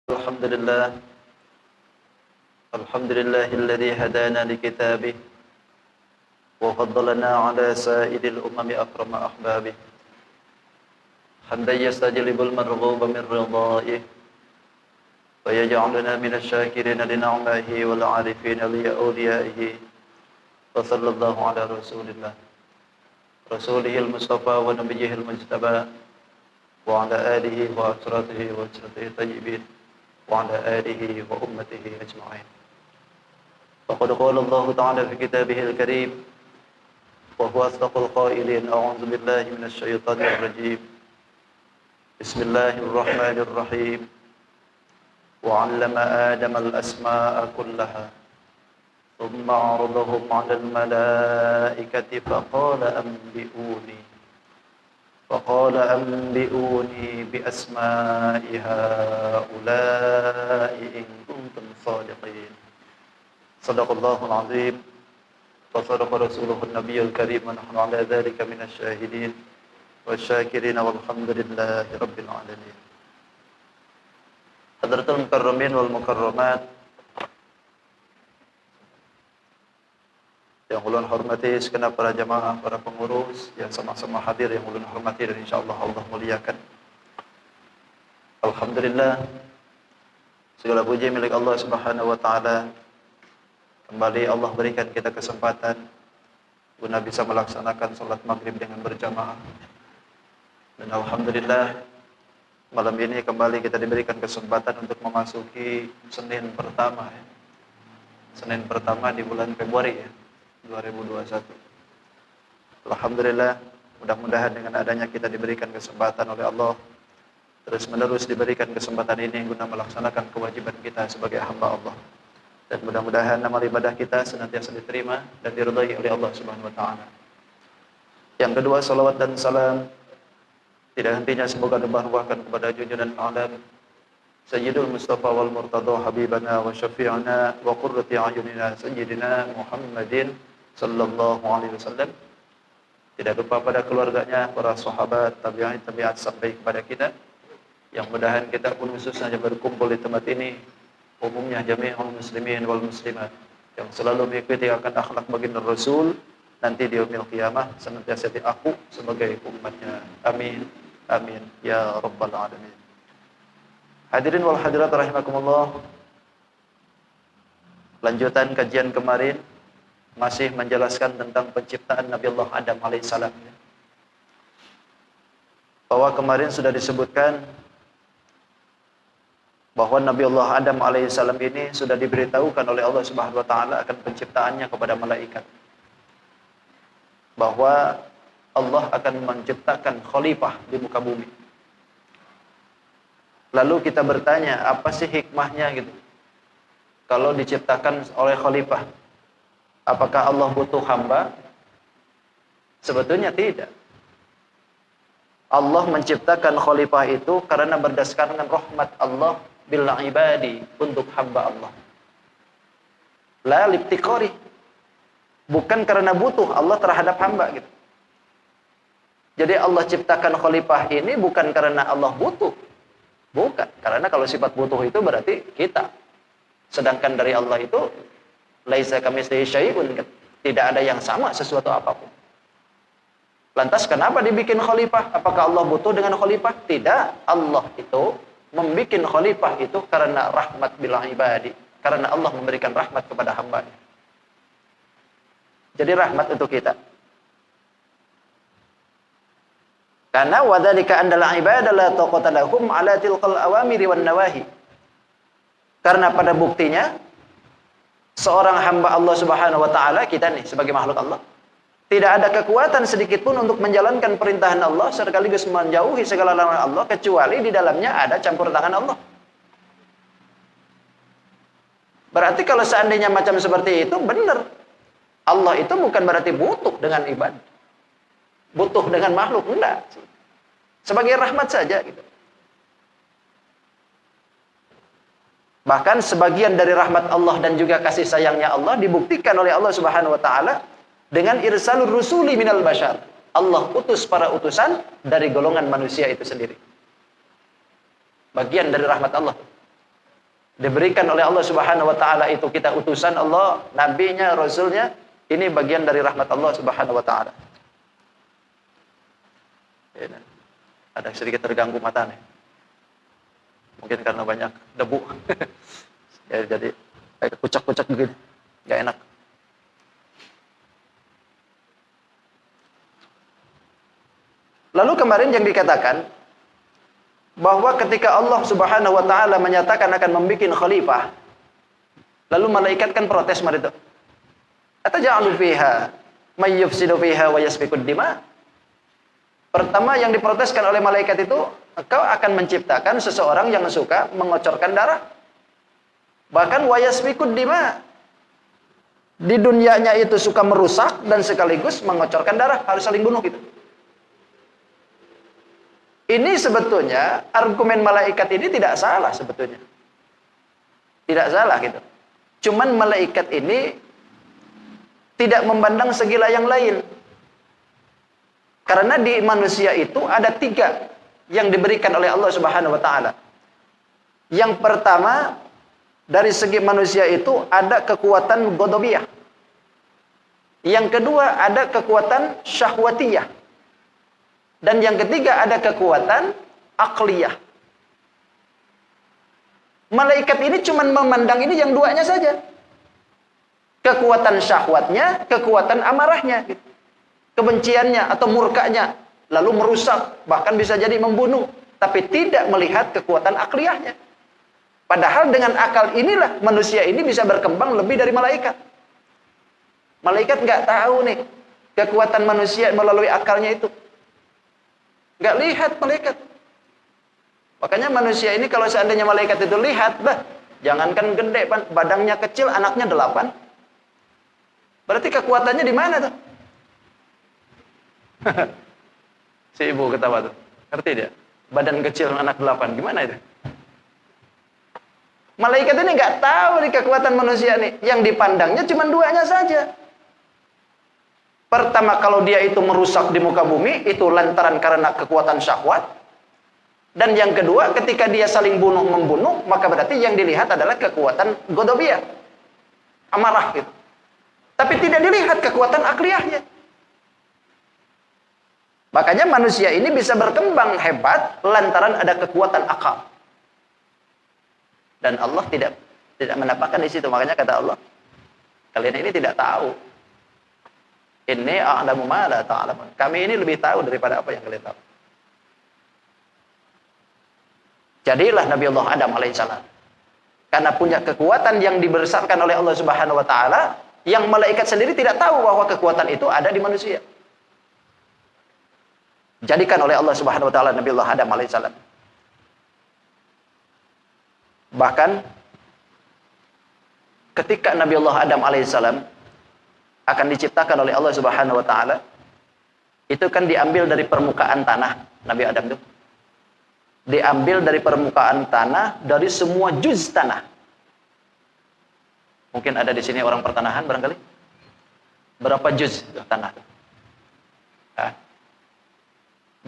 الحمد لله الذي هدانا لكتابه وفضلنا على سائر الأمم أكرم أحبابه حمدا يستجلب المرغوب من رضائه ويجعلنا من الشاكرين لنعمه والعارفين لأوليائه وصلى الله على رسوله المصطفى ونبيه المجتبى وعلى آله وأسرته وأسرته الطيبين وعلى آله وأمته أجمعين. فقد قال الله تعالى في كتابه الكريم وهو أصدق القائلين: أعوذ بالله من الشيطان الرجيم بسم الله الرحمن الرحيم وعلم آدم الأسماء كلها ثم عرضهم على الملائكة فقال أنبئوني بأسماء هؤلاء إن كنتم صادقين. صدق الله العظيم وصدق رسوله النبي الكريم ونحن على ذلك من الشاهدين والشاكرين والحمد لله رب العالمين. Hadratul mukarramin wal mukarramat yang ulun hormati segenap para jamaah, para pengurus yang sama-sama hadir yang ulun hormati dan insyaallah Allah muliakan. Alhamdulillah, segala puji milik Allah Subhanahu wa taala. Kembali Allah berikan kita kesempatan guna bisa melaksanakan salat maghrib dengan berjamaah. Dan alhamdulillah, malam ini kembali kita diberikan kesempatan untuk memasuki Senin pertama ya. Senin pertama di bulan Februari ya, 2021. Alhamdulillah, mudah-mudahan dengan adanya kita diberikan kesempatan oleh Allah, terus menerus diberikan kesempatan ini guna melaksanakan kewajiban kita sebagai hamba Allah. Dan mudah-mudahan amal ibadah kita senantiasa diterima dan diridhai oleh Allah Subhanahu wa taala. Yang kedua, salawat dan salam tidak hentinya semoga dibahagiakan kepada junjungan alam Sayyidul Mustafa wal Murtada Habibana wa Syafi'ana wa Qurrati A'yunina Sayyidina Muhammadin sallallahu alaihi wasallam. Tidak lupa pada keluarganya, para sahabat, tabi'at sampai kepada kita. Yang mudahan kita pun khususnya berkumpul di tempat ini, umumnya jami'ul muslimin wal muslimat yang selalu mengikuti akan akhlak baginda Rasul, nanti di yaumil qiyamah senantiasa diaku sebagai umatnya. Amin. Amin ya rabbal alamin. Hadirin wal hadirat rahimakumullah. Lanjutan kajian kemarin masih menjelaskan tentang penciptaan Nabi Allah Adam alaihissalam. Bahwa kemarin sudah disebutkan bahwa Nabi Allah Adam alaihissalam ini sudah diberitahukan oleh Allah Subhanahu wa taala akan penciptaannya kepada malaikat. Bahwa Allah akan menciptakan khalifah di muka bumi. Lalu kita bertanya, apa sih hikmahnya gitu? Kalau diciptakan oleh khalifah, apakah Allah butuh hamba? Sebetulnya tidak. Allah menciptakan khalifah itu karena berdasarkan rahmat Allah bil ibadi, untuk hamba Allah. La liptiqari. Bukan karena butuh Allah terhadap hamba gitu. Jadi Allah ciptakan khalifah ini bukan karena Allah butuh. Bukan, karena kalau sifat butuh itu berarti kita. Sedangkan dari Allah itu laisa kamitslihi syai'un, tidak ada yang sama sesuatu apapun. Lantas kenapa dibikin khalifah? Apakah Allah butuh dengan khalifah? Tidak. Allah itu membikin khalifah itu karena rahmat bil ibadi, karena Allah memberikan rahmat kepada hamba-Nya. Jadi rahmat untuk kita. Karena wadzalika andal ibada la taqata lahum ala tilqal awamiri wan nawahi. Karena pada buktinya seorang hamba Allah Subhanahu wa taala, kita nih sebagai makhluk Allah, tidak ada kekuatan sedikit pun untuk menjalankan perintahan Allah sekaligus menjauhi segala larangan Allah, kecuali di dalamnya ada campur tangan Allah. Berarti kalau seandainya macam seperti itu, benar. Allah itu bukan berarti butuh dengan ibadah. Butuh dengan makhluk, enggak. Sebagai rahmat saja gitu. Bahkan sebagian dari rahmat Allah dan juga kasih sayangnya Allah dibuktikan oleh Allah Subhanahu wa taala dengan irsalur rusuli minal bashar. Allah utus para utusan dari golongan manusia itu sendiri. Bagian dari rahmat Allah. diberikan oleh Allah Subhanahu wa taala itu kita utusan Allah, nabinya, rasulnya, ini bagian dari rahmat Allah Subhanahu wa taala. Ada sedikit terganggu mata nih. Mungkin karena banyak debu. Ya, jadi kayak kucak-kucak begini. Enggak enak. Lalu kemarin yang dikatakan bahwa ketika Allah Subhanahu wa taala menyatakan akan membikin khalifah, lalu malaikat kan protes pada itu. Ataj'alu fiha may yufsidu fiha wa yasfikud dima? Pertama yang diproteskan oleh malaikat itu, engkau akan menciptakan seseorang yang suka mengocorkan darah. Bahkan wa yasfikud dima. Di dunianya itu suka merusak dan sekaligus mengocorkan darah, harus saling bunuh gitu. Ini sebetulnya argumen malaikat ini tidak salah sebetulnya. Tidak salah gitu. Cuman malaikat ini tidak memandang segi yang lain. Karena di manusia itu ada 3 yang diberikan oleh Allah Subhanahu wa taala. Yang pertama, dari segi manusia itu ada kekuatan ghadabiyah. Yang kedua ada kekuatan syahwatiyah. Dan yang ketiga ada kekuatan akliyah. Malaikat ini cuma memandang ini yang 2-nya saja. Kekuatan syahwatnya, kekuatan amarahnya. Kebenciannya atau murkanya. Lalu merusak, bahkan bisa jadi membunuh. Tapi tidak melihat kekuatan akliyahnya. Padahal dengan akal inilah manusia ini bisa berkembang lebih dari malaikat. Malaikat nggak tahu nih kekuatan manusia melalui akalnya itu. Nggak lihat malaikat. Makanya manusia ini kalau seandainya malaikat itu lihat, jangankan gede, badannya kecil, anaknya 8. Berarti kekuatannya di mana tuh? Si ibu ketawa tuh. Ngerti dia? Badan kecil, anak 8. Gimana itu? Malaikat ini nggak tahu nih kekuatan manusia nih. Yang dipandangnya cuma 2-nya saja. Pertama, kalau dia itu merusak di muka bumi, itu lantaran karena kekuatan syahwat. Dan yang kedua, ketika dia saling bunuh-membunuh, maka berarti yang dilihat adalah kekuatan ghadabiyah. Amarah gitu. Tapi tidak dilihat kekuatan akliyahnya. Makanya manusia ini bisa berkembang hebat lantaran ada kekuatan akal. Dan Allah tidak menampakkan di situ. Makanya kata Allah, kalian ini tidak tahu. Inni a'lamu ma la ta'lamun. Kami ini lebih tahu daripada apa yang kalian tahu. Jadilah Nabi Allah Adam alaihissalam. Karena punya kekuatan yang dibesarkan oleh Allah Subhanahu wa taala, yang malaikat sendiri tidak tahu bahwa kekuatan itu ada di manusia. Jadikan oleh Allah Subhanahu wa taala Nabi Allah Adam alaihissalam. Bahkan ketika Nabi Allah Adam alaihissalam akan diciptakan oleh Allah Subhanahu wa taala, itu kan diambil dari permukaan tanah. Nabi Adam itu diambil dari permukaan tanah, dari semua juz tanah. Mungkin ada di sini orang pertanahan barangkali. Berapa juz tanah?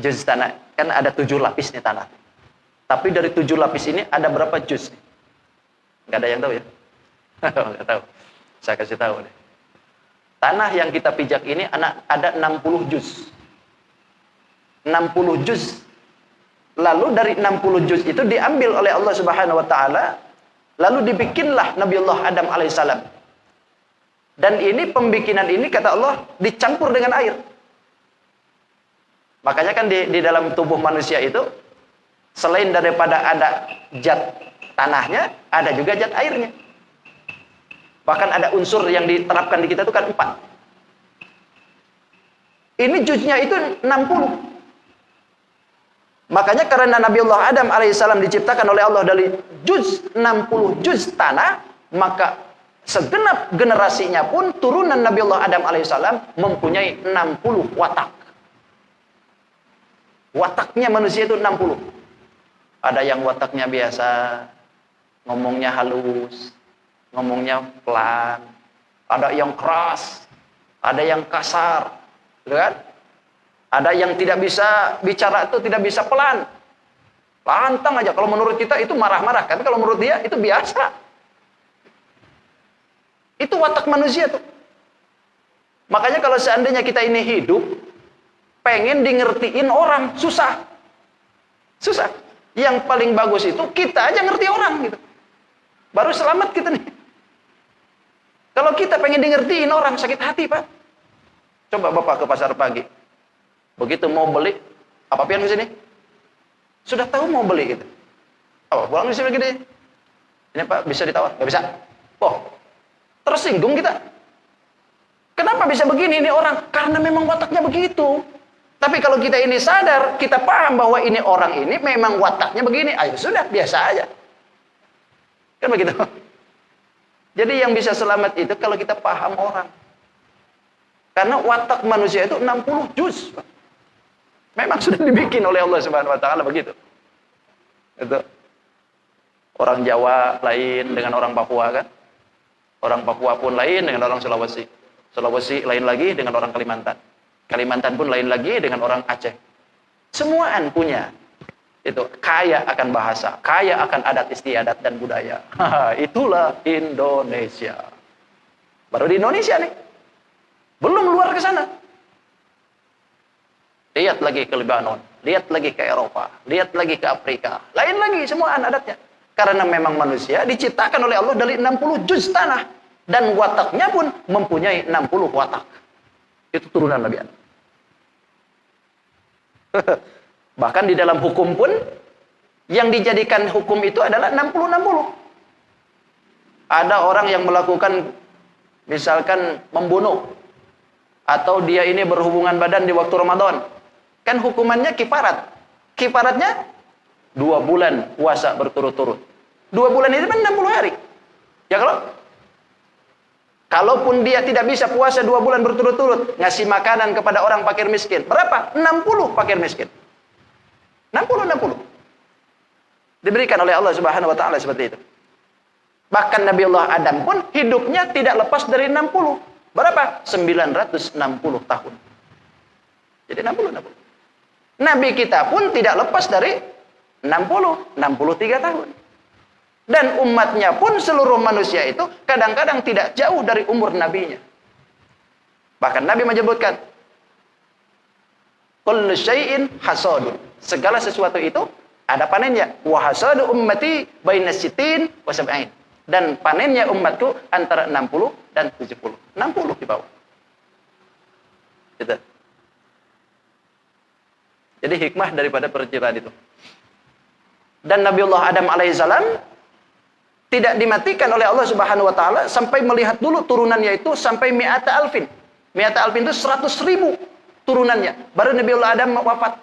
Juz tanah kan ada 7 lapis nih tanah. Tapi dari 7 lapis ini ada berapa juz? Nggak ada yang tahu ya? Nggak tahu. Saya kasih tahu deh. Tanah yang kita pijak ini ada 60 juz. 60 juz. Lalu dari 60 juz itu diambil oleh Allah Subhanahu wa taala, lalu dibikinlah Nabi Allah Adam alaihissalam. Dan ini pembikinan ini kata Allah dicampur dengan air. Makanya kan di dalam tubuh manusia itu selain daripada ada zat tanahnya, ada juga zat airnya. Bahkan ada unsur yang diterapkan di kita itu kan 4. Ini juznya itu 60. Makanya karena Nabi Allah Adam alaihissalam diciptakan oleh Allah dari juz 60 juz tanah, maka segenap generasinya pun turunan Nabi Allah Adam alaihissalam mempunyai 60 watak. Wataknya manusia itu 60. Ada yang wataknya biasa, ngomongnya halus, ngomongnya pelan, ada yang keras, ada yang kasar, gitu kan? Ada yang tidak bisa bicara itu tidak bisa pelan. Lantang aja. Kalau menurut kita itu marah-marah, kan kalau menurut dia itu biasa. Itu watak manusia tuh. Makanya kalau seandainya kita ini hidup, pengen di ngertiin orang, susah. Susah. Yang paling bagus itu kita aja ngerti orang gitu. Baru selamat kita nih. Kalau kita pengen di ngertiin orang, sakit hati, Pak. Coba Bapak ke pasar pagi. Begitu mau beli, apa pian ke sini? Sudah tahu mau beli gitu. Oh, pulang di sini gini. Ini Pak, bisa ditawar? Gak bisa. Oh, tersinggung kita. Kenapa bisa begini ini orang? Karena memang wataknya begitu. Tapi kalau kita ini sadar, kita paham bahwa ini orang ini memang wataknya begini, ayo sudah, biasa aja. Kan begitu. Jadi yang bisa selamat itu kalau kita paham orang. Karena watak manusia itu 60 juz. Memang sudah dibikin oleh Allah Subhanahu wa taala begitu. Itu. Orang Jawa lain dengan orang Papua kan? Orang Papua pun lain dengan orang Sulawesi. Sulawesi lain lagi dengan orang Kalimantan. Kalimantan pun lain lagi dengan orang Aceh. Semuaan punya itu kaya akan bahasa, kaya akan adat istiadat dan budaya. Itulah Indonesia. Baru di Indonesia nih. Belum luar ke sana. Lihat lagi ke Lebanon, lihat lagi ke Eropa, lihat lagi ke Afrika. Lain lagi semuaan adatnya. Karena memang manusia diciptakan oleh Allah dari 60 juz tanah dan wataknya pun mempunyai 60 watak. Itu turunan Nabi Adam. Bahkan di dalam hukum pun yang dijadikan hukum itu adalah 60-60. Ada orang yang melakukan misalkan membunuh atau dia ini berhubungan badan di waktu Ramadan. Kan hukumannya kifarat. Kifaratnya 2 bulan puasa berturut-turut. 2 bulan itu kan 60 hari. Ya kalaupun dia tidak bisa puasa 2 bulan berturut-turut, ngasih makanan kepada orang fakir miskin. Berapa? 60 fakir miskin. 60. Diberikan oleh Allah Subhanahu wa taala seperti itu. Bahkan Nabi Allah Adam pun hidupnya tidak lepas dari 60. Berapa? 960 tahun. Jadi 60. Nabi kita pun tidak lepas dari 63 tahun. Dan umatnya pun seluruh manusia itu kadang-kadang tidak jauh dari umur nabinya. Bahkan Nabi menyebutkan, kullu syai'in hasadun. Segala sesuatu itu ada panennya. Wa hasadu ummati baina sitin wa sab'in. Dan panennya umatku antara 60 dan 70. 60 di bawah. Gitu. Jadi hikmah daripada penciptaan itu. Dan Nabiullah Adam alaihissalam tidak dimatikan oleh Allah Subhanahu wa taala sampai melihat dulu turunannya itu sampai mi'ata alfin. Mi'ata alfin itu 100.000 turunannya. Baru Nabiullah Adam wafat.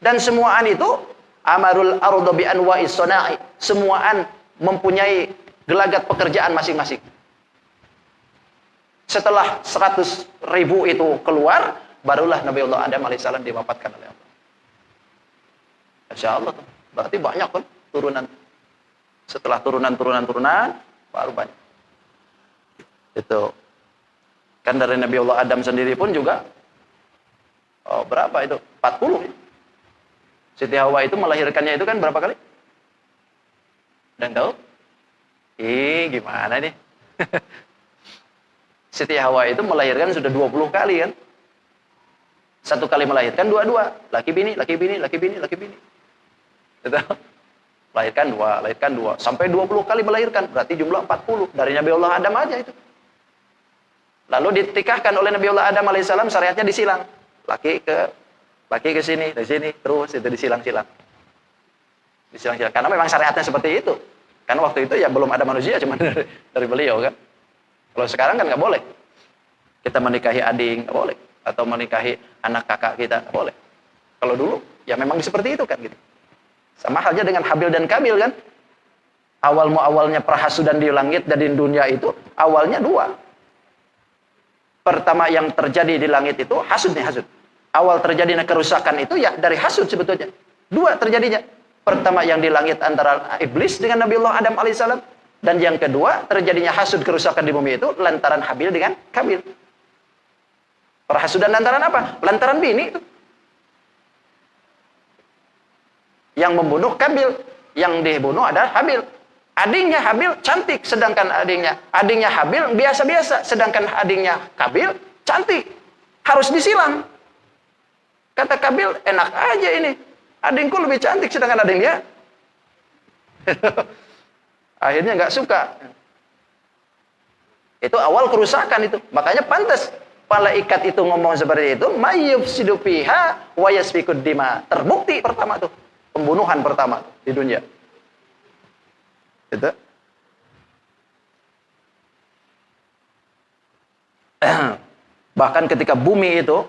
Dan semuaan itu amarul arda bi anwa'is sana'i. Semuaan mempunyai gelagat pekerjaan masing-masing. Setelah 100.000 itu keluar, barulah Nabiullah Adam alaihissalam diwafatkan oleh Allah. Masya Allah. Berarti banyak kan turunan. Setelah turunan baru banyak. Itu kan dari Nabi Allah Adam sendiri pun juga berapa itu? 40. Siti Hawa itu melahirkannya itu kan berapa kali? Dan tahu? Gimana nih? Siti Hawa itu melahirkan sudah 20 kali kan? Satu kali melahirkan dua-dua, laki bini. Gitu. Lahirkan dua, sampai 20 kali melahirkan, berarti jumlah 40. Dari Nabi Allah Adam aja itu. Lalu ditikahkan oleh Nabi Allah Adam alaihissalam, syariatnya disilang. Laki ke sini, dari sini, terus itu disilang-silang. Karena memang syariatnya seperti itu. Karena waktu itu ya belum ada manusia, cuma dari beliau kan. Kalau sekarang kan nggak boleh. Kita menikahi adik, nggak boleh. Atau menikahi anak kakak kita, nggak boleh. Kalau dulu, ya memang seperti itu kan gitu. Sama halnya dengan Habil dan Kabil kan. Awalnya perhasudan di langit dan di dunia itu awalnya 2. Pertama yang terjadi di langit itu hasud. Awal terjadinya kerusakan itu ya dari hasud sebetulnya. 2 terjadinya. Pertama yang di langit antara iblis dengan Nabi Allah Adam alaihissalam. Dan yang kedua terjadinya hasud kerusakan di bumi itu lantaran Habil dengan Kabil. Perhasudan lantaran apa? Lantaran bini itu. Yang membunuh Kabil, yang dibunuh adalah Habil. Adiknya Habil cantik, sedangkan adiknya Habil biasa-biasa, sedangkan adiknya Kabil cantik. Harus disilang. Kata Kabil, enak aja ini. Adikku lebih cantik, sedangkan adiknya akhirnya nggak suka. Itu awal kerusakan itu. Makanya pantas malaikat itu ngomong seperti itu, mayyufsidu fiha wa yasfikud dima. Terbukti pertama tuh, pembunuhan pertama tuh, di dunia. Itu. Bahkan ketika bumi itu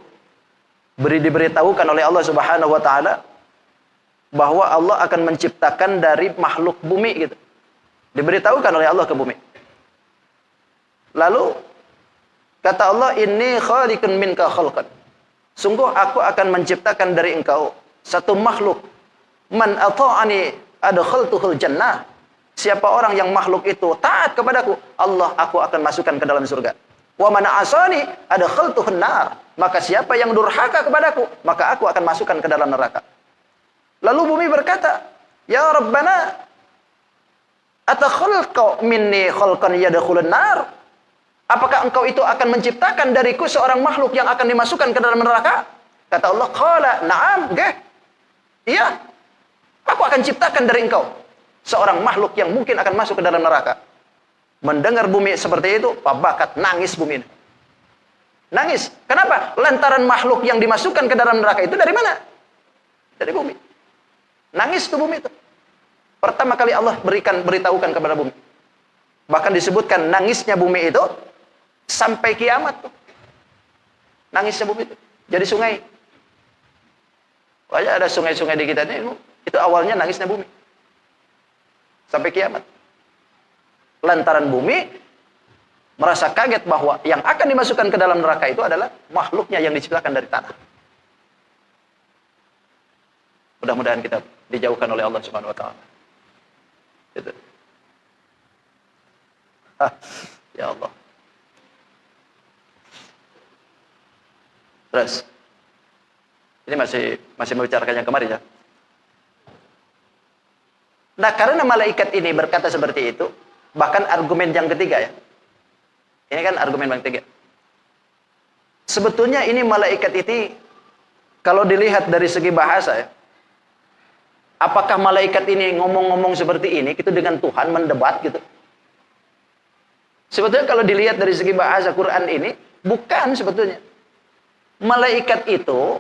diberitahukan oleh Allah Subhanahu wa taala bahwa Allah akan menciptakan dari makhluk bumi gitu. Diberitahukan oleh Allah ke bumi. Lalu kata Allah, inni khaliqun minka khalqan. Sungguh aku akan menciptakan dari engkau satu makhluk. Man ata'ani adkhaltuhul jannah. Siapa orang yang makhluk itu taat kepadaku, Allah aku akan masukkan ke dalam surga. Wa man asani adkhaltuhun nar. Maka siapa yang durhaka kepadaku, maka aku akan masukkan ke dalam neraka. Lalu bumi berkata, ya Rabbana atakhalqa minni khalqan yadkhulun nar. Apakah engkau itu akan menciptakan dariku seorang makhluk yang akan dimasukkan ke dalam neraka? Kata Allah, qala na'am, nggih. Iya. Aku akan ciptakan dari engkau seorang makhluk yang mungkin akan masuk ke dalam neraka. Mendengar bumi seperti itu, pabakat nangis bumi ini. Nangis. Kenapa? Lantaran makhluk yang dimasukkan ke dalam neraka itu dari mana? Dari bumi. Nangis tuh bumi itu. Pertama kali Allah beritahukan kepada bumi. Bahkan disebutkan nangisnya bumi itu sampai kiamat tuh. Nangisnya bumi itu. Jadi sungai. Wajah ada sungai-sungai di kita ini, itu awalnya nangisnya bumi. Sampai kiamat. Lantaran bumi merasa kaget bahwa yang akan dimasukkan ke dalam neraka itu adalah makhluknya yang diciptakan dari tanah. Mudah-mudahan kita dijauhkan oleh Allah Subhanahu wa taala. Gitu. Ya Allah. Terus ini masih membicarakan yang kemarin ya. Nah, karena malaikat ini berkata seperti itu, bahkan argumen yang ketiga ya. Ini kan argumen yang ketiga. Sebetulnya ini malaikat ini kalau dilihat dari segi bahasa ya. Apakah malaikat ini ngomong-ngomong seperti ini gitu dengan Tuhan mendebat gitu? Sebetulnya kalau dilihat dari segi bahasa Quran ini bukan sebetulnya. Malaikat itu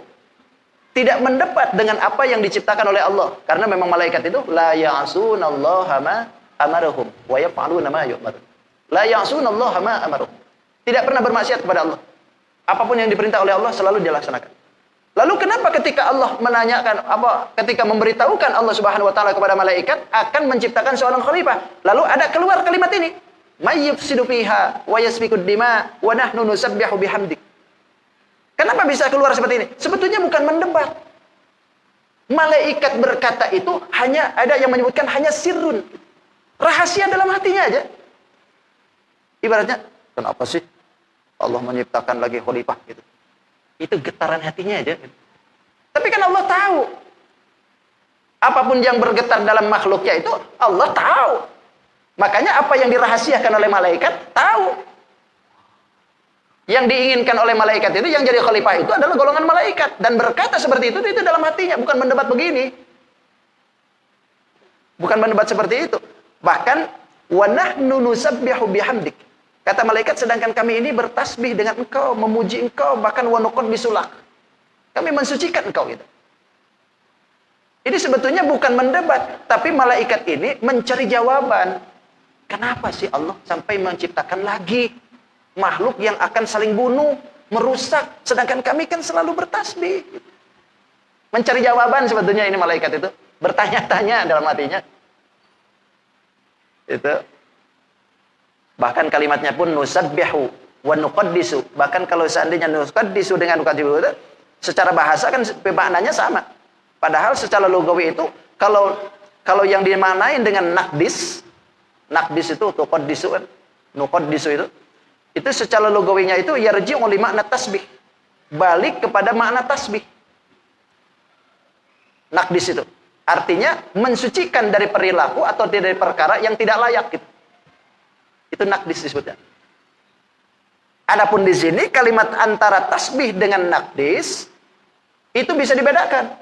tidak mendebat dengan apa yang diciptakan oleh Allah, karena memang malaikat itu la ya'sunallaha ma amarahum wa yaf'aluna ma yu'marun. La ya'sunallaha ma amarahum. Tidak pernah bermaksiat kepada Allah. Apapun yang diperintah oleh Allah selalu dilaksanakan. Lalu kenapa ketika Allah menanyakan ketika memberitahukan Allah Subhanahu wa taala kepada malaikat akan menciptakan seorang khalifah, lalu ada keluar kalimat ini, mayyufsidu fiha wa yasfikud dima wa nahnu nusabbihu bihamdik. Kenapa bisa keluar seperti ini? Sebetulnya bukan mendebat. Malaikat berkata itu hanya ada yang menyebutkan hanya sirrun. Rahasia dalam hatinya aja. Ibaratnya, kenapa sih Allah menciptakan lagi khalifah gitu? Itu getaran hatinya aja. Tapi kan Allah tahu. Apapun yang bergetar dalam makhluknya itu Allah tahu. Makanya apa yang dirahasiakan oleh malaikat tahu. Yang diinginkan oleh malaikat itu, yang jadi khalifah itu adalah golongan malaikat. Dan berkata seperti itu dalam hatinya. Bukan mendebat begini. Bukan mendebat seperti itu. Bahkan, وَنَحْنُ نُسَبِّحُ بِحَمْدِكَ. Kata malaikat, sedangkan kami ini bertasbih dengan engkau, memuji engkau, bahkan وَنُقَدِّسُ لَكَ. Kami mensucikan engkau itu. Ini sebetulnya bukan mendebat. Tapi malaikat ini mencari jawaban. Kenapa sih Allah sampai menciptakan lagi makhluk yang akan saling bunuh, merusak, sedangkan kami kan selalu bertasbih. Mencari jawaban sebetulnya ini malaikat itu, bertanya-tanya dalam hatinya. Itu. Bahkan kalimatnya pun nusabbihu wa nuqaddisu. Bahkan kalau seandainya nuqaddisu dengan nuqaddisu itu, secara bahasa kan maknanya sama. Padahal secara lugawi itu kalau yang dimaknain dengan naqdis itu tuqaddisu kan, nuqaddisu itu secara logawinya itu yarji'u li makna tasbih. Balik kepada makna tasbih. Naqdis itu. Artinya mensucikan dari perilaku atau dari perkara yang tidak layak gitu. Itu nakdis disebutnya. Adapun di sini kalimat antara tasbih dengan nakdis itu bisa dibedakan.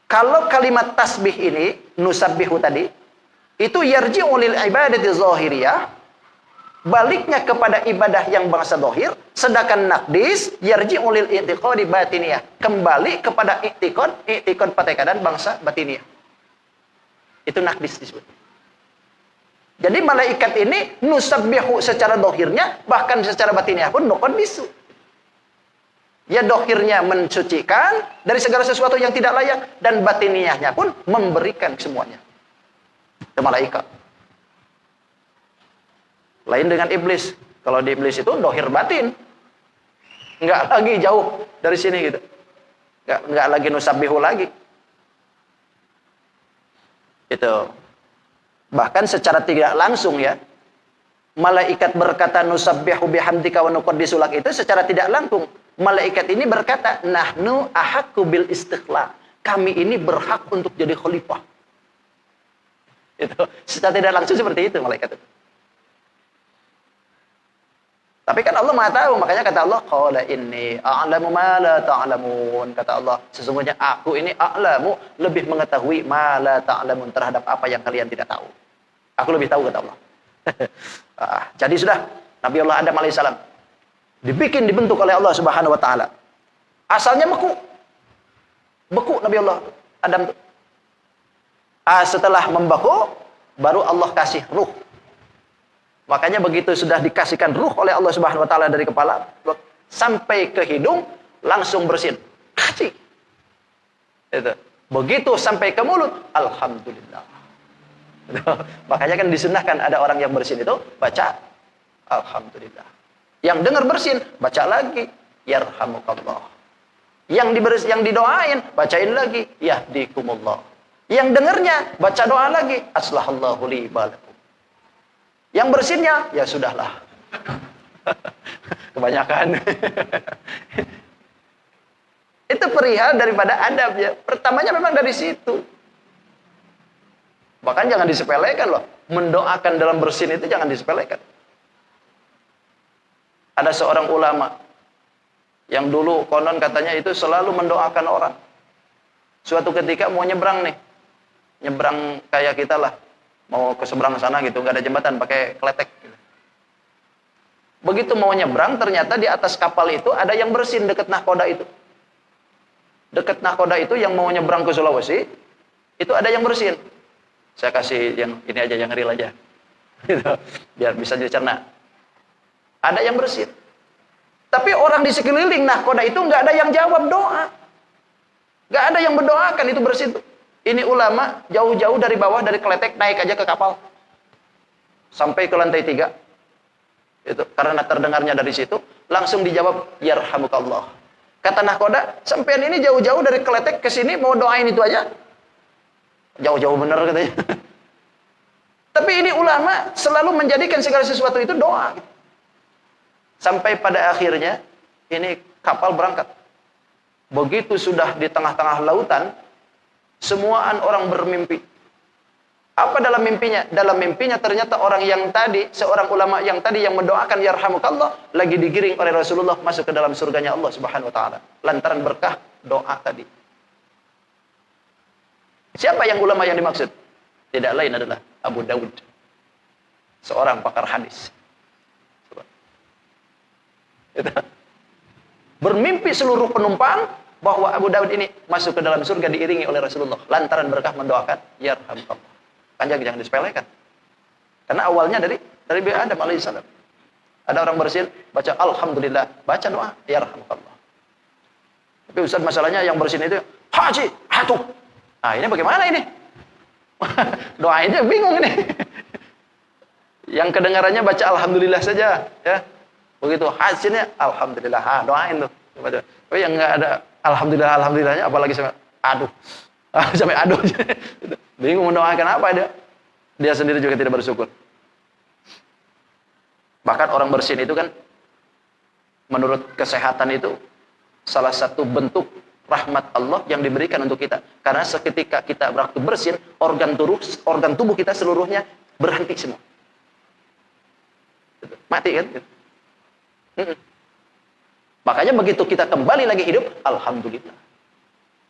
Kalau kalimat tasbih ini nusabbihu tadi itu yarji'u lil ibadati zahiriyah, baliknya kepada ibadah yang bangsa zahir, sedangkan nakdis yarji'u lil i'tiqadi batiniyah, kembali kepada i'tiqad pertekadaan bangsa batiniyah. Itu nakdis disebut. Jadi malaikat ini nusabbihu secara zahirnya, bahkan secara batiniyah pun nuqaddisu. Ya dohirnya mensucikan dari segala sesuatu yang tidak layak, dan batiniyahnya pun memberikan semuanya. Itu malaikat. Lain dengan iblis. Kalau di iblis itu dohir batin. Enggak lagi jauh dari sini gitu. Enggak lagi nusabbihu lagi. Itu. Bahkan secara tidak langsung ya. Malaikat berkata nusabbihu bihamdika wa nuqaddisu lak, itu secara tidak langsung. Malaikat ini berkata, nahnu ahaqqu bil istiqlal. Kami ini berhak untuk jadi khalifah. Itu secara tidak langsung seperti itu malaikat itu. Tapi kan Allah Maha tahu, makanya kata Allah, qala inni a'lamu ma la ta'lamun. Kata Allah, sesungguhnya aku ini a'lamu, lebih mengetahui ma la ta'lamun, terhadap apa yang kalian tidak tahu. Aku lebih tahu, kata Allah. Jadi sudah Nabi Allah Adam alaihissalam dibentuk oleh Allah Subhanahu wa taala. Asalnya beku Nabi Allah Adam itu. Setelah membeku baru Allah kasih ruh. Makanya begitu sudah dikasihkan ruh oleh Allah Subhanahu wa taala dari kepala sampai ke hidung langsung bersin. Itu. Begitu sampai ke mulut, alhamdulillah. Makanya kan disunnahkan ada orang yang bersin itu baca alhamdulillah. Yang dengar bersin baca lagi yarhamukallah. Yang didoain bacain lagi yahdikumullah. Yang dengarnya baca doa lagi aslahallahu li balakum. Yang bersinnya ya sudahlah. Kebanyakan. Itu perihal daripada adab ya. Pertamanya memang dari situ. Bahkan jangan disepelekan loh. Mendoakan dalam bersin itu jangan disepelekan. Ada seorang ulama yang dulu konon katanya itu selalu mendoakan orang. Suatu ketika mau nyebrang nih. Nyebrang kayak kita lah. Mau ke seberang sana gitu, nggak ada jembatan, pakai kletek. Begitu mau nyebrang, ternyata di atas kapal itu ada yang bersin dekat nahkoda itu. Dekat nahkoda itu yang mau nyebrang ke Sulawesi, itu ada yang bersin. Saya kasih yang ini aja, yang real aja. Biar bisa dicerna. Ada yang bersin. Tapi orang di sekeliling nahkoda itu nggak ada yang jawab doa. Nggak ada yang berdoakan itu bersin tuh. Ini ulama jauh-jauh dari bawah, dari kletek, naik aja ke kapal. Sampai ke lantai 3. Itu, karena terdengarnya dari situ, langsung dijawab, yarhamukallah. Kata nahkoda, sampean ini jauh-jauh dari kletek ke sini, mau doain itu aja? Jauh-jauh bener katanya. Tapi ini ulama selalu menjadikan segala sesuatu itu doa. Sampai pada akhirnya, ini kapal berangkat. Begitu sudah di tengah-tengah lautan, semuaan orang bermimpi. Apa dalam mimpinya? Dalam mimpinya ternyata orang yang tadi, seorang ulama yang tadi yang mendoakan yarhamukallah, lagi digiring oleh Rasulullah masuk ke dalam surganya Allah Subhanahu wa taala. Lantaran berkah doa tadi. Siapa yang ulama yang dimaksud? Tidak lain adalah Abu Dawud. Seorang pakar hadis. Bermimpi seluruh penumpang bahwa Abu Dawud ini masuk ke dalam surga diiringi oleh Rasulullah lantaran berkah mendoakan yarhamukallah. Kan jangan disepelekan. Karena awalnya dari Adam alaihissalam. Ada orang bersin, baca alhamdulillah, baca doa yarhamukallah. Tapi Ustaz masalahnya yang bersin itu haji, hatuh. Nah, ini bagaimana ini? Doanya bingung ini. Yang kedengarannya baca alhamdulillah saja, ya. Begitu hasilnya alhamdulillah, doain tuh. Tapi yang enggak ada alhamdulillahnya apalagi sampai aduh. Sampai aduh. Bingung mendoakan apa dia sendiri juga tidak bersyukur. Bahkan orang bersin itu kan menurut kesehatan itu salah satu bentuk rahmat Allah yang diberikan untuk kita. Karena seketika kita waktu bersin, organ tubuh kita seluruhnya berhenti semua. Mati kan? Makanya begitu kita kembali lagi hidup, alhamdulillah.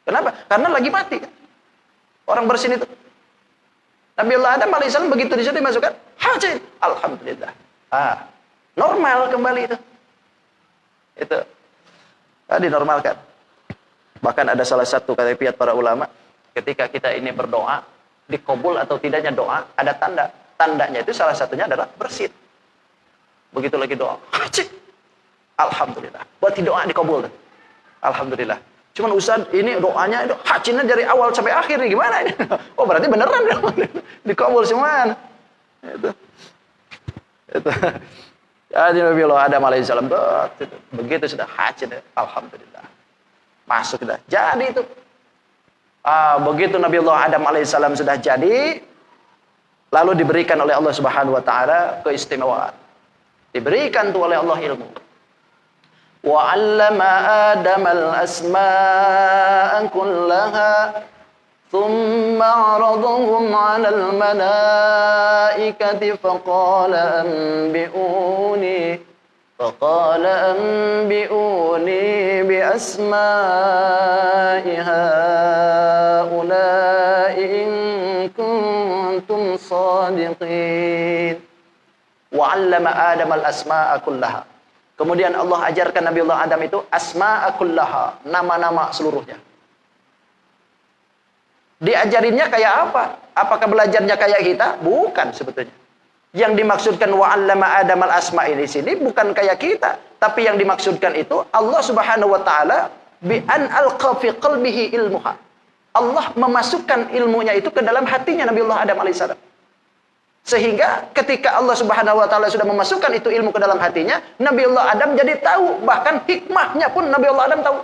Kenapa? Karena lagi mati kan? Orang bersin itu. Nabiullah Adam alaihissalam begitu di situ dimasukkan, haji, alhamdulillah. Normal kembali itu. Itu dinormalkan. Bahkan ada salah satu kaifiat para ulama, ketika kita ini berdoa, dikabul atau tidaknya doa, ada tanda. Tandanya itu salah satunya adalah bersin. Begitu lagi doa, haji, alhamdulillah. Berarti doa dikabul. Alhamdulillah. Cuman Ustaz, ini doanya itu hajinya dari awal sampai akhir nih, gimana ini? Oh, berarti beneran dikabul semua. Itu. Jadi Nabiullah Adam alaihissalam begitu sudah haji, alhamdulillah. Masuk sudah. Jadi itu. Begitu Nabiullah Adam alaihissalam sudah jadi, lalu diberikan oleh Allah Subhanahu wa taala keistimewaan. Diberikan tuh oleh Allah ilmu. Wa 'allama Adam al-asma'a kullaha thumma 'aradahum 'ala al-malaikati faqala anbi'uni bi asma'i haula'i in kuntum shadiqin. Wa 'allama Adam al-asma'a kullaha. Kemudian Allah ajarkan Nabiullah Adam itu asma'a kullaha, nama-nama seluruhnya. Diajarinnya kayak apa? Apakah belajarnya kayak kita? Bukan sebetulnya. Yang dimaksudkan wa 'allama Adam al-asma' di sini bukan kayak kita, tapi yang dimaksudkan itu Allah Subhanahu wa taala bi an alqa fi qalbihi ilmuha. Allah memasukkan ilmunya itu ke dalam hatinya Nabiullah Adam alaihissalam. Sehingga ketika Allah Subhanahu wa taala sudah memasukkan itu ilmu ke dalam hatinya, Nabiullah Adam jadi tahu, bahkan hikmahnya pun Nabiullah Adam tahu.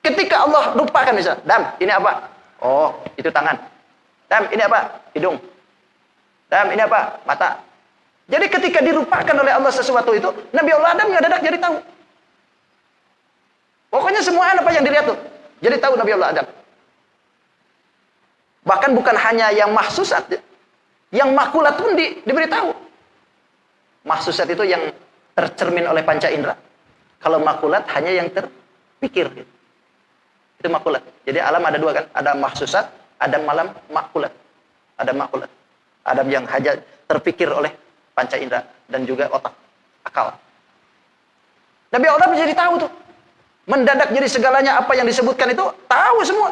Ketika Allah lupakan misalnya, Dam, ini apa? Oh, itu tangan. Dam, ini apa? Hidung. Dam, ini apa? Mata. Jadi ketika dilupakan oleh Allah sesuatu itu, Nabiullah Adam dadak jadi tahu. Pokoknya semua apa yang dilihat tuh, jadi tahu Nabiullah Adam. Bahkan bukan hanya yang mahsusat, yang makulat pun diberitahu. Mahsusat itu yang tercermin oleh panca indera. Kalau makulat hanya yang terpikir. Itu makulat. Jadi alam ada dua kan, ada mahsusat, ada malam makulat. Ada makulat. Ada yang hanya terpikir oleh panca indera dan juga otak, akal. Nabi Adam jadi tahu tuh. Mendadak jadi segalanya apa yang disebutkan itu tahu semua.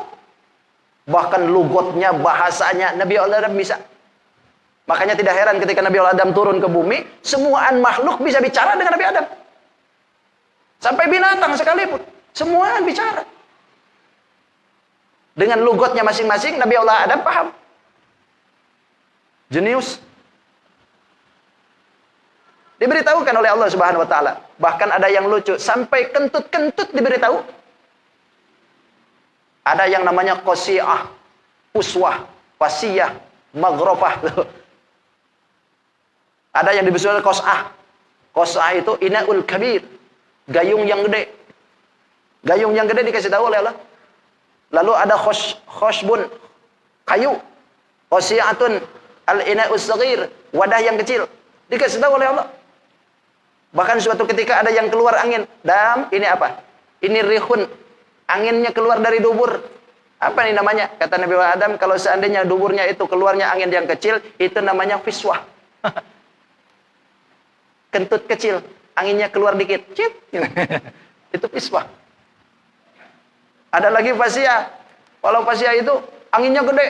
Bahkan lugotnya, bahasanya Nabi Adam bisa. Makanya tidak heran ketika Nabi Adam turun ke bumi, semuaan makhluk bisa bicara dengan Nabi Adam. Sampai binatang sekalipun, semuaan bicara. Dengan lugotnya masing-masing, Nabi Adam paham. Jenius. Diberitahukan oleh Allah Subhanahu wa taala. Bahkan ada yang lucu, sampai kentut-kentut diberitahu. Ada yang namanya qasi'ah, uswah, wasiyah, maghrofah. Ada yang disebut qas'ah. Qas'ah itu ina'ul kabir, gayung yang gede. Gayung yang gede dikasih tahu oleh Allah. Lalu ada khoshbun, kayu. Qasi'atun al-ina'us saghir, wadah yang kecil. Dikasih tahu oleh Allah. Bahkan suatu ketika ada yang keluar angin. Dam, ini apa? Ini rihun. Anginnya keluar dari dubur. Apa nih namanya? Kata Nabi Adam, kalau seandainya duburnya itu keluarnya angin yang kecil, itu namanya fiswah. Kentut kecil, anginnya keluar dikit. Cip. Itu fiswah. Ada lagi fasiyah. Kalau fasiyah itu anginnya gede.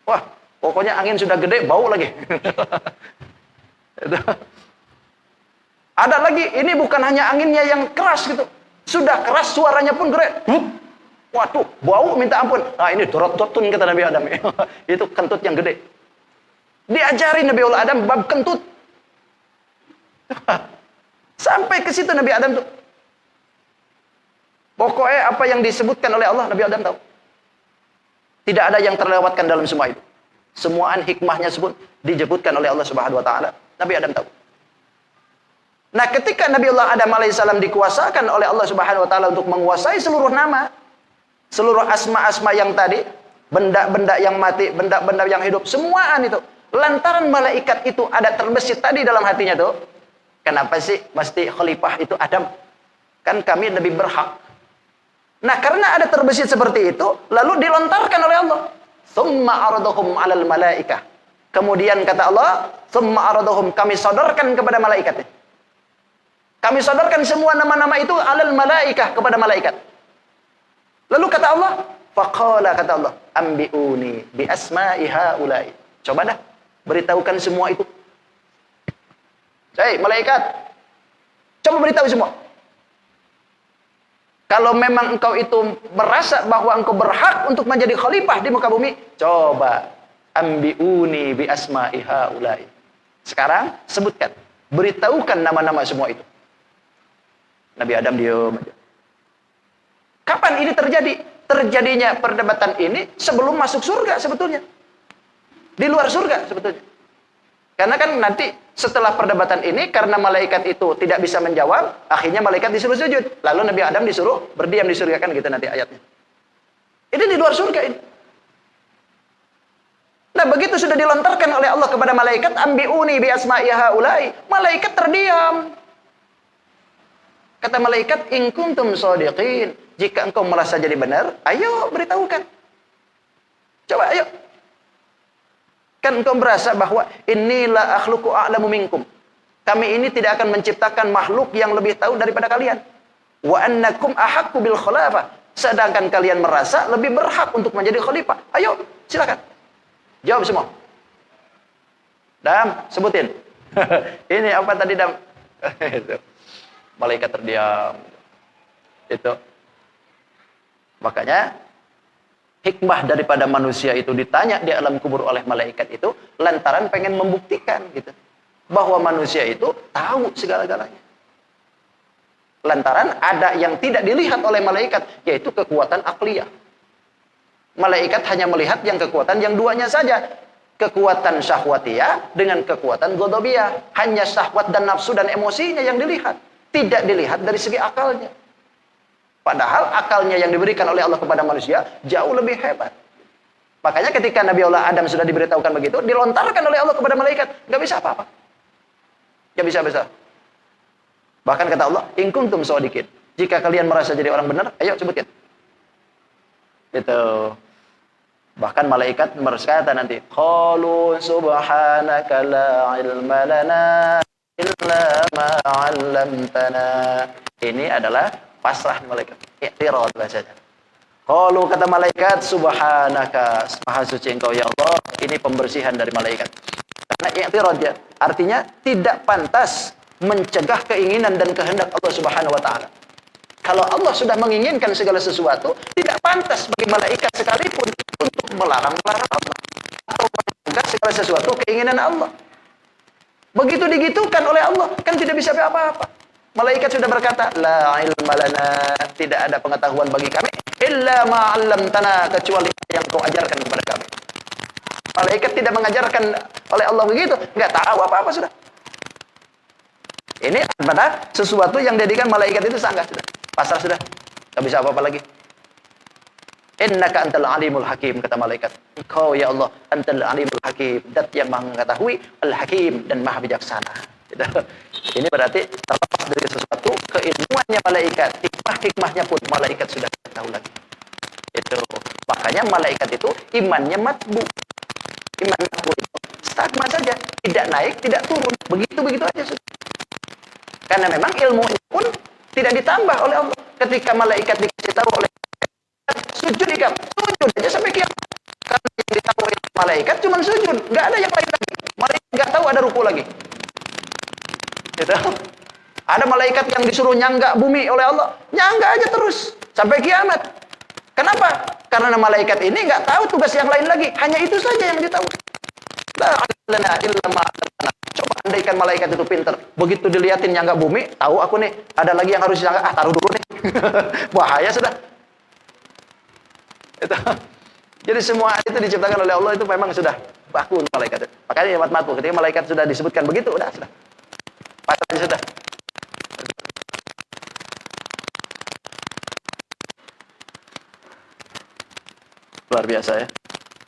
Wah, pokoknya angin sudah gede, bau lagi. Ada lagi, ini bukan hanya anginnya yang keras gitu. Sudah keras, suaranya pun gede. Waduh, bau minta ampun. Ini dorot-dorotun kata Nabi Adam. Itu kentut yang gede. Diajari Nabi Adam bab kentut. Sampai ke situ Nabi Adam tuh. Pokoknya apa yang disebutkan oleh Allah, Nabi Adam tahu. Tidak ada yang terlewatkan dalam semua itu. Semuaan hikmahnya sebut disebutkan oleh Allah Subhanahu wa taala. Nabi Adam tahu. Nah, ketika Nabiullah Adam alaihissalam dikuasakan oleh Allah Subhanahu wa taala untuk menguasai seluruh nama, seluruh asma-asma yang tadi, benda-benda yang mati, benda-benda yang hidup, semuaan itu. Lantaran malaikat itu ada terbesit tadi dalam hatinya tuh. Kenapa sih mesti khalifah itu Adam? Kan kami lebih berhak. Nah, karena ada terbesit seperti itu, lalu dilontarkan oleh Allah. Tsumma aradahum 'alal malaikah. Kemudian kata Allah, tsumma aradahum, kami sodorkan kepada malaikat. Kami sodorkan semua nama-nama itu 'alal malaikah, kepada malaikat. Lalu kata Allah, faqala, kata Allah, ambiuni bi asma'i haula'i. Coba dah, beritahukan semua itu. Hei, malaikat, coba beritahu semua. Kalau memang engkau itu merasa bahwa engkau berhak untuk menjadi khalifah di muka bumi, coba ambiuni bi asma'i haula'i. Sekarang sebutkan, beritahukan nama-nama semua itu. Nabi Adam diam aja. Kapan ini terjadi? Terjadinya perdebatan ini sebelum masuk surga sebetulnya. Di luar surga sebetulnya. Karena kan nanti setelah perdebatan ini, karena malaikat itu tidak bisa menjawab, akhirnya malaikat disuruh sujud. Lalu Nabi Adam disuruh berdiam di surga, kan gitu nanti ayatnya. Ini di luar surga ini. Nah, begitu sudah dilontarkan oleh Allah kepada malaikat, ambiuni bi asma'i haula'i. Malaikat terdiam. Kata malaikat, in kuntum shadiqin, jika engkau merasa jadi benar, ayo beritahukan. Coba ayo. Kan engkau merasa bahwa inilah akhluqu a'lamu minkum. Kami ini tidak akan menciptakan makhluk yang lebih tahu daripada kalian. Wa annakum ahaqqu bil khilafah. Sedangkan kalian merasa lebih berhak untuk menjadi khalifah. Ayo, silakan. Jawab semua. Dam, sebutin. Ini apa tadi, Dam? Itu. Malaikat terdiam. Itu. Makanya hikmah daripada manusia itu ditanya di alam kubur oleh malaikat itu lantaran pengen membuktikan gitu bahwa manusia itu tahu segala-galanya. Lantaran ada yang tidak dilihat oleh malaikat, yaitu kekuatan akliyah. Malaikat hanya melihat yang kekuatan yang duanya saja, kekuatan syahwatiyah dengan kekuatan ghadabiyah. Hanya syahwat dan nafsu dan emosinya yang dilihat, tidak dilihat dari segi akalnya. Padahal akalnya yang diberikan oleh Allah kepada manusia jauh lebih hebat. Makanya ketika Nabi Allah Adam sudah diberitahukan begitu, dilontarkan oleh Allah kepada malaikat, nggak bisa apa-apa, nggak bisa. Bahkan kata Allah, in kuntum shadiqin, jika kalian merasa jadi orang benar, ayo sebutkan. Itu. Bahkan malaikat berkata nanti, qalu subhanaka la ilma lana illa ma 'allamtana. Ini adalah pasrah malaikat, i'tirad bahasanya. Qalu, kata malaikat, subhanaka, maha suci engkau ya Allah. Ini pembersihan dari malaikat. Karena i'tirad ya, artinya tidak pantas mencegah keinginan dan kehendak Allah Subhanahu wa taala. Kalau Allah sudah menginginkan segala sesuatu, tidak pantas bagi malaikat sekalipun untuk melarang Allah atau mencegah segala sesuatu keinginan Allah. Begitu digitukan oleh Allah, kan tidak bisa apa-apa. Malaikat sudah berkata, la ilma lana, tidak ada pengetahuan bagi kami, illa ma 'allamtana, kecuali yang kau ajarkan kepada kami. Malaikat tidak mengajarkan oleh Allah begitu, enggak tahu apa-apa sudah. Ini pada sesuatu yang dijadikan malaikat itu sanggah sudah. Pasrah sudah. Enggak bisa apa-apa lagi. Innaka antal alimul hakim, kata malaikat. Engkau ya Allah, antal alimul hakim, dat yang maha mengetahui, al-hakim, dan maha bijaksana. Ini berarti terlepas dari sesuatu, keilmuannya malaikat, hikmahnya pun malaikat sudah tahu lagi. Itu makanya malaikat itu imannya matbu. Iman matbu itu stagna saja, tidak naik, tidak turun, begitu aja sudah. Karena memang ilmu pun tidak ditambah oleh Allah. Ketika malaikat dikasih tahu oleh sujud sujud aja sampai kiamat. Karena yang ditambah oleh malaikat cuma sujud, nggak ada yang lain lagi. Malaikat nggak tahu ada ruku lagi. Gitu. Ada malaikat yang disuruh nyangga bumi oleh Allah, nyangga aja terus sampai kiamat. Kenapa? Karena malaikat ini nggak tahu tugas yang lain lagi, hanya itu saja yang ditahu. La ilma illa ma 'allamtana. Coba andaikan malaikat itu pintar, begitu dilihatin nyangga bumi, tahu aku nih, ada lagi yang harus nyangga, taruh dulu nih. Bahaya sudah. Itu. Jadi semua itu diciptakan oleh Allah itu memang sudah baku malaikat. Makanya nikmat matu, ketika malaikat sudah disebutkan begitu, sudah. Pasrah sudah. luar biasa ya.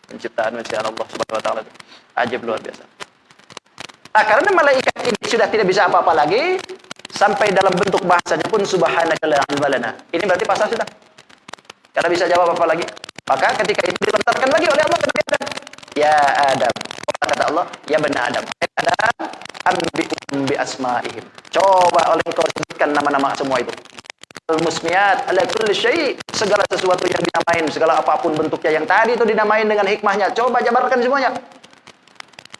Penciptaan manusia Allah Subhanahu wa taala. Ajib luar biasa. Nah, karena malaikat ini sudah tidak bisa apa-apa lagi, sampai dalam bentuk bahasanya pun subhanaka la ilma lana. Ini berarti pasal sudah. Karena bisa jawab apa lagi. Maka ketika itu dilontarkan lagi oleh Allah kepada Adam. Ya Adam. Kata Allah, ya benar Adam. Adam, ambi'um bi asma'ihim. Coba oleh engkau sebutkan nama-nama semua itu. Al-musmiyat ala kulli syai', segala sesuatu yang dinamain, segala apapun bentuknya yang tadi itu dinamain dengan hikmahnya. Coba jabarkan semuanya.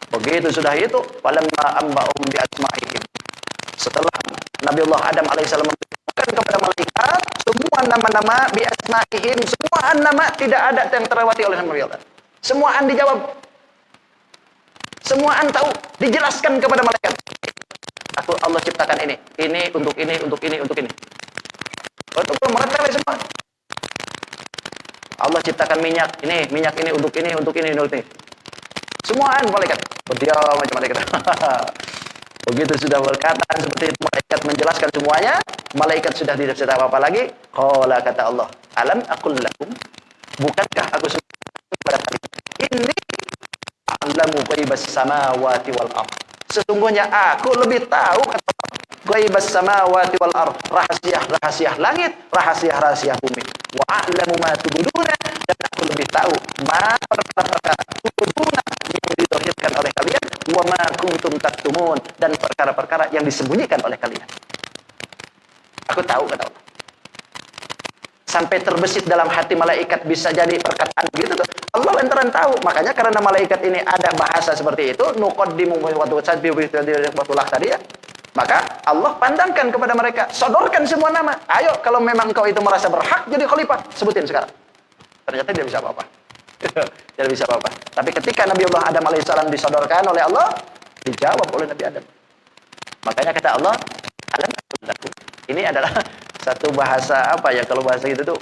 Begitu sudah itu, falamma amba'um bi asma'ihim. Setelah Nabiullah Adam alaihissalam memberikan kepada malaikat semua nama-nama bi asma'ihim, semua nama tidak ada yang terlewati oleh Nabi Allah. Semua dijawab. Semua tahu, dijelaskan kepada malaikat. Aku Allah ciptakan ini untuk ini, untuk ini, untuk ini. Untuk mengetahui semua. Allah ciptakan minyak ini untuk ini, untuk ini, untuk ini. Semuaan malaikat berdiam macam malaikat. Begitu sudah berkata seperti itu, malaikat menjelaskan semuanya. Malaikat sudah tidak bisa apa-apa lagi. Qala, kata Allah, alam aqul lakum, bukankah aku kepada kalian, ini a'lamu ghaibas samawati wal ardh. Sesungguhnya aku lebih tahu, kata Allah, ghaibas samawati wal ardh, rahasia-rahasia langit, rahasia-rahasia bumi. Wa a'lamu ma tubduna, dan aku lebih tahu ma perkara-perkara tubduna yang didahirkan oleh kalian, wa ma kuntum taktumun, dan perkara-perkara yang disembunyikan oleh kalian. Aku tahu, kata Allah. Sampai terbesit dalam hati malaikat bisa jadi perkataan gitu tuh. Allah lantaran tahu. Makanya karena malaikat ini ada bahasa seperti itu, nuqaddimu wa watulak tadi ya. Maka Allah pandangkan kepada mereka, sodorkan semua nama. Ayo, kalau memang kau itu merasa berhak jadi khalifah, sebutin sekarang. Ternyata dia bisa apa-apa. Tidak bisa apa-apa. Tapi ketika Nabiullah Adam alaihissalam disodorkan oleh Allah, dijawab oleh Nabi Adam. Makanya kata Allah, alam lakum. Ini adalah satu bahasa apa ya, kalau bahasa gitu tuh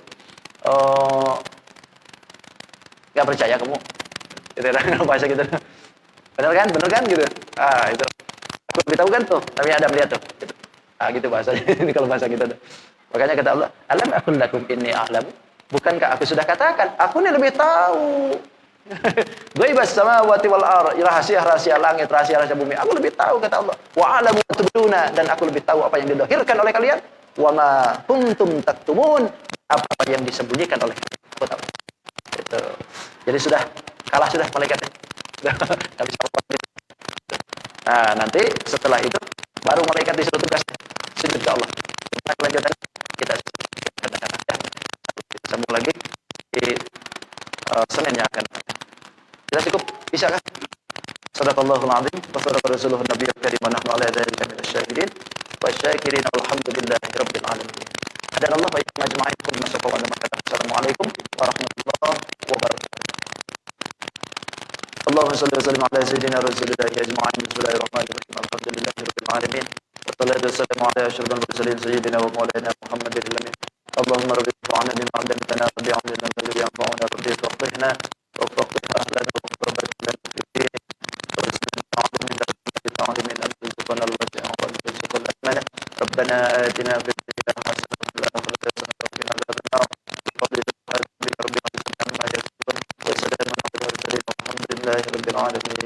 nggak percaya kamu gitu kan, bahasa gitu bener kan gitu, itu aku lebih tahu kan tuh, tapi Adam lihat tuh gitu. Gitu bahasanya. Ini kalau bahasa gitu tuh. Makanya kata Allah, alam akun lakum inni a'lamu, bukankah aku sudah katakan aku ini lebih tahu ghaibas samawati wal ardh, rahasia-rahasia langit, rahasia-rahasia bumi, aku lebih tahu, kata Allah. Wa a'lamu ma tubduna, dan aku lebih tahu apa yang didahirkan oleh kalian. Wa ma kuntum taktumun, apa yang disembunyikan oleh kalian. Aku tahu. Itu. Jadi sudah kalah sudah malaikatnya. Sudah enggak bisa apa-apa. Nah, nanti setelah itu baru malaikat disuruh tugas sujud ke Allah. Nah, kelanjutan kita sambung lagi di Senin yang akan. Kita cukup bisa kan? Shadaqallahul azim wa shadaqa rasuluhun nabiyyul karim wa nahnu ala dzalika minasy syahidin wa syakirin walhamdulillahi rabbil alamin. Hadanallahu wa iyyakum ajma'in kullu safa wa barakatuh. Assalamualaikum warahmatullahi wabarakatuh. Allahumma shalli wa sallim ala sayyidina rasulillahi ajma'in. Bismillahirrahmanirrahim. Alhamdulillahi rabbil alamin. Wassalatu wassalamu ala asyrafil mursalin sayyidina wa maulana Muhammadin al-amin. Allahumma rabbi fa'alna bima 'allamtana wa bi'amlina alladhi yanfa'una rabbi tuqihna wa tuqih ahlana wa qurbatana fi ربنا آتنا في الدنيا حسنة وفي الآخرة حسنة وقنا عذاب النار بفضل ربنا عما يصفون وسلام على المرسلين والحمد لله رب العالمين.